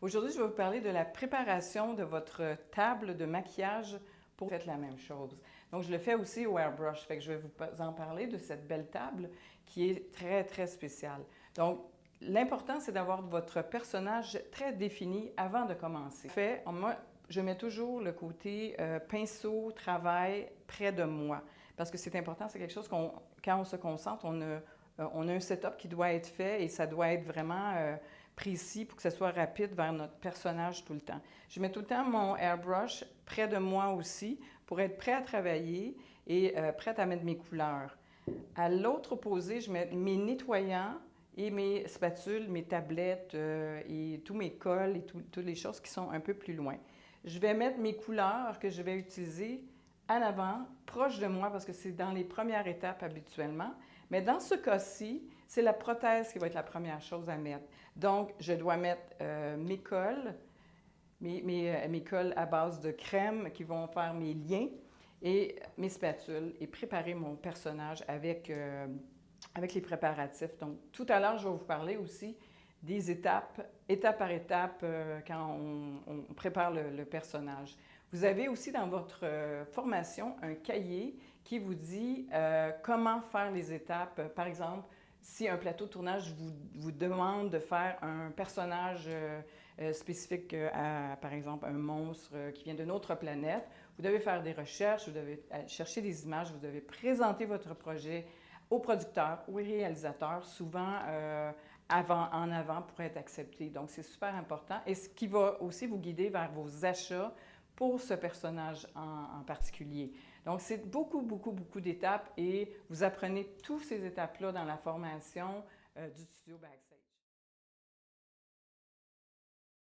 Aujourd'hui, je vais vous parler de la préparation de votre table de maquillage pour faire la même chose. Donc, je le fais aussi au airbrush, fait que je vais vous en parler de cette belle table qui est très, très spéciale. Donc, l'important, c'est d'avoir votre personnage très défini avant de commencer. Moi, je mets toujours le côté pinceau, travail près de moi parce que c'est important, c'est quelque chose quand on se concentre, on a un setup qui doit être fait et ça doit être vraiment précis pour que ce soit rapide vers notre personnage tout le temps. Je mets tout le temps mon airbrush près de moi aussi pour être prêt à travailler et prête à mettre mes couleurs. À l'autre opposé, je mets mes nettoyants et mes spatules, mes tablettes et tous mes cols et toutes les choses qui sont un peu plus loin. Je vais mettre mes couleurs que je vais utiliser en avant, proche de moi, parce que c'est dans les premières étapes habituellement. Mais dans ce cas-ci, c'est la prothèse qui va être la première chose à mettre. Donc, je dois mettre mes cols, mes cols à base de crème qui vont faire mes liens et mes spatules et préparer mon personnage avec les préparatifs. Donc, tout à l'heure, je vais vous parler aussi des étapes par étape, quand on prépare le personnage. Vous avez aussi dans votre formation un cahier qui vous dit comment faire les étapes. Par exemple, si un plateau de tournage vous demande de faire un personnage spécifique à, par exemple, un monstre qui vient d'une autre planète, vous devez faire des recherches, vous devez chercher des images, vous devez présenter votre projet au producteur, au réalisateur, souvent en avant pour être accepté. Donc, c'est super important et ce qui va aussi vous guider vers vos achats pour ce personnage en particulier. Donc, c'est beaucoup, beaucoup, beaucoup d'étapes et vous apprenez toutes ces étapes-là dans la formation du studio Backstage.